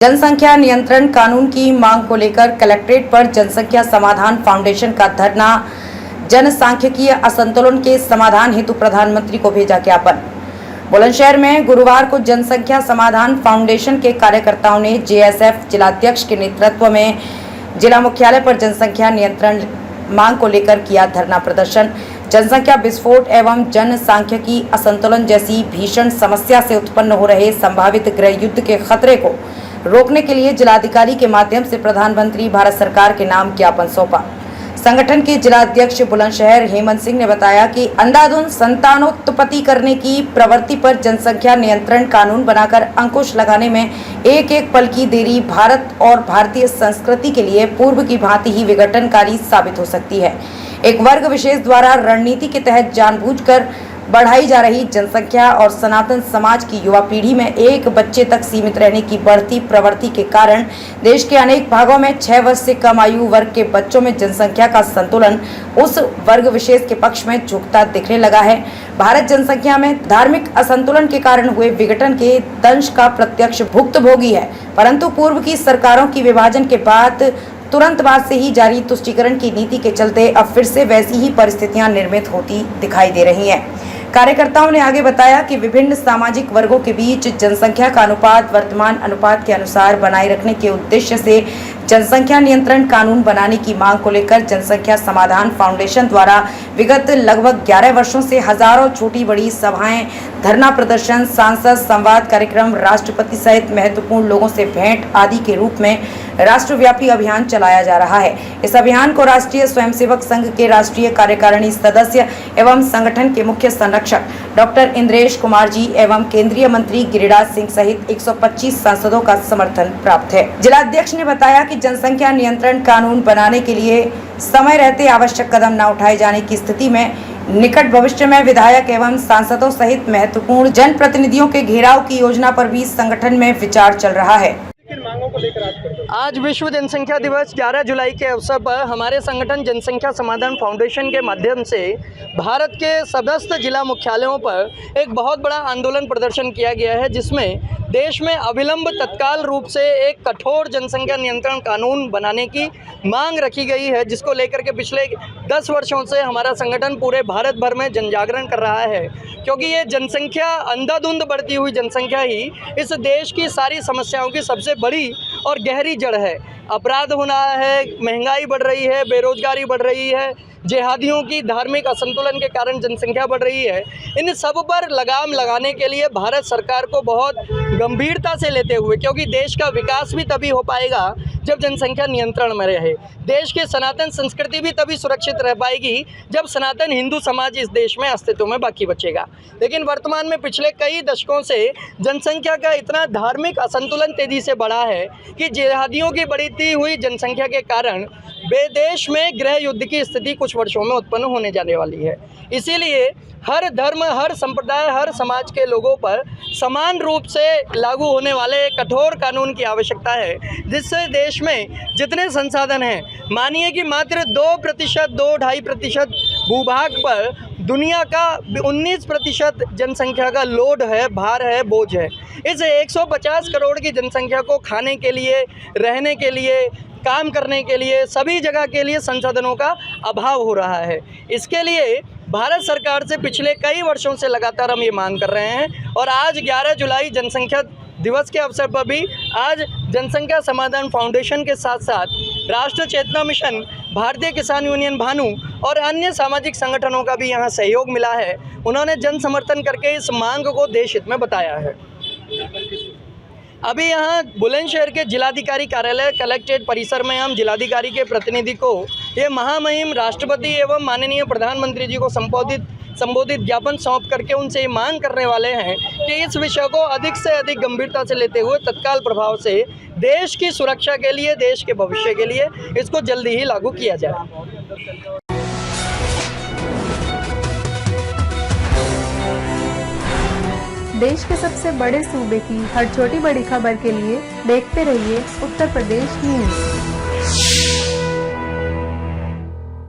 जनसंख्या नियंत्रण कानून की मांग को लेकर कलेक्ट्रेट पर जनसंख्या समाधान फाउंडेशन का धरना। जनसांख्यिकीय असंतुलन के समाधान हेतु प्रधानमंत्री को भेजा ज्ञापन। बुलंदशहर में गुरुवार को जनसंख्या समाधान फाउंडेशन के कार्यकर्ताओं ने जेएसएफ जिलाध्यक्ष के नेतृत्व में जिला मुख्यालय पर जनसंख्या नियंत्रण मांग को लेकर किया धरना प्रदर्शन। जनसंख्या विस्फोट एवं जनसांख्यिकी असंतुलन जैसी भीषण समस्या से उत्पन्न हो रहे संभावित गृह युद्ध के खतरे को रोकने के लिए जिलाधिकारी के माध्यम से प्रधानमंत्री भारत सरकार के नाम ज्ञापन सौंपा। संगठन के जिलाध्यक्ष बुलंदशहर हेमंत सिंह ने बताया कि अंधाधुंध संतानोत्पत्ति करने की प्रवृत्ति पर जनसंख्या नियंत्रण कानून बनाकर अंकुश लगाने में एक एक पल की देरी भारत और भारतीय संस्कृति के लिए पूर्व की भांति ही विघटनकारी साबित हो सकती है। एक वर्ग विशेष द्वारा रणनीति के तहत जानबूझकर बढ़ाई जा रही जनसंख्या और सनातन समाज की युवा पीढ़ी में एक बच्चे तक सीमित रहने की बढ़ती प्रवृत्ति के कारण देश के अनेक भागों में 6 वर्ष से कम आयु वर्ग के बच्चों में जनसंख्या का संतुलन उस वर्ग विशेष के पक्ष में झुकता दिखने लगा है। भारत जनसंख्या में धार्मिक असंतुलन के कारण हुए विघटन के दंश का प्रत्यक्ष भुक्तभोगी है, परंतु पूर्व की सरकारों की विभाजन के बाद तुरंत बाद से ही जारी तुष्टीकरण की नीति के चलते अब फिर से वैसी ही परिस्थितियां निर्मित होती दिखाई दे रही हैं। कार्यकर्ताओं ने आगे बताया कि विभिन्न सामाजिक वर्गों के बीच जनसंख्या का अनुपात वर्तमान अनुपात के अनुसार बनाए रखने के उद्देश्य से जनसंख्या नियंत्रण कानून बनाने की मांग को लेकर जनसंख्या समाधान फाउंडेशन द्वारा विगत लगभग 11 वर्षों से हजारों छोटी बड़ी सभाएं, धरना प्रदर्शन, सांसद संवाद कार्यक्रम, राष्ट्रपति सहित महत्वपूर्ण लोगों से भेंट आदि के रूप में राष्ट्रव्यापी अभियान चलाया जा रहा है। इस अभियान को राष्ट्रीय स्वयंसेवक संघ के राष्ट्रीय कार्यकारिणी सदस्य एवं संगठन के मुख्य संरक्षक डॉक्टर इंद्रेश कुमार जी एवं केंद्रीय मंत्री गिरिराज सिंह सहित 125 सांसदों का समर्थन प्राप्त है। जिलाध्यक्ष ने बताया कि जनसंख्या नियंत्रण कानून बनाने के लिए समय रहते आवश्यक कदम न उठाए जाने की स्थिति में निकट भविष्य में विधायक एवं सांसदों सहित महत्वपूर्ण जनप्रतिनिधियों के घेराव की योजना पर भी संगठन में विचार चल रहा है। आज विश्व जनसंख्या दिवस 11 जुलाई के अवसर पर हमारे संगठन जनसंख्या समाधान फाउंडेशन के माध्यम से भारत के समस्त जिला मुख्यालयों पर एक बहुत बड़ा आंदोलन प्रदर्शन किया गया है, जिसमें देश में अविलंब तत्काल रूप से एक कठोर जनसंख्या नियंत्रण कानून बनाने की मांग रखी गई है, जिसको लेकर के पिछले 10 वर्षों से हमारा संगठन पूरे भारत भर में जनजागरण कर रहा है। क्योंकि ये जनसंख्या अंधाधुंध बढ़ती हुई जनसंख्या ही इस देश की सारी समस्याओं की सबसे बड़ी और गहरी जड़ है। अपराध हो रहा है, महंगाई बढ़ रही है, बेरोजगारी बढ़ रही है, जिहादियों की धार्मिक असंतुलन के कारण जनसंख्या बढ़ रही है। इन सब पर लगाम लगाने के लिए भारत सरकार को बहुत गंभीरता से लेते हुए, क्योंकि देश का विकास भी तभी हो पाएगा जब जनसंख्या नियंत्रण में रहे। देश की सनातन संस्कृति भी तभी सुरक्षित रह पाएगी जब सनातन हिंदू समाज इस देश में अस्तित्व में बाकी बचेगा। लेकिन वर्तमान में पिछले कई दशकों से जनसंख्या का इतना धार्मिक असंतुलन तेजी से बढ़ा है कि जिहादियों की बढ़ती हुई जनसंख्या के कारण देश में गृह युद्ध की स्थिति कुछ वर्षों में उत्पन्न होने जाने वाली है। इसीलिए हर धर्म, हर संप्रदाय, हर समाज के लोगों पर समान रूप से लागू होने वाले एक कठोर कानून की आवश्यकता है, जिससे देश में जितने संसाधन हैं, मानिए कि मात्र 2%, 2-2.5% भूभाग पर दुनिया का 19% जनसंख्या का लोड है, भार है, बोझ है। इस 150 करोड़ की जनसंख्या को खाने के लिए, रहने के लिए, काम करने के लिए, सभी जगह के लिए संसाधनों का अभाव हो रहा है। इसके लिए भारत सरकार से पिछले कई वर्षों से लगातार हम ये मांग कर रहे हैं और आज 11 जुलाई जनसंख्या दिवस के अवसर पर भी आज जनसंख्या समाधान फाउंडेशन के साथ साथ राष्ट्र चेतना मिशन, भारतीय किसान यूनियन भानु और अन्य सामाजिक संगठनों का भी यहाँ सहयोग मिला है। उन्होंने जन समर्थन करके इस मांग को देश हित में बताया है। अभी यहाँ बुलंदशहर के जिलाधिकारी कार्यालय कलेक्ट्रेट परिसर में हम जिलाधिकारी के प्रतिनिधि को ये महामहिम राष्ट्रपति एवं माननीय प्रधानमंत्री जी को संबोधित ज्ञापन सौंप करके उनसे ये मांग करने वाले हैं कि इस विषय को अधिक से अधिक गंभीरता से लेते हुए तत्काल प्रभाव से देश की सुरक्षा के लिए, देश के भविष्य के लिए इसको जल्दी ही लागू किया जाए। देश के सबसे बड़े सूबे की हर छोटी बड़ी खबर के लिए देखते रहिए उत्तर प्रदेश न्यूज़।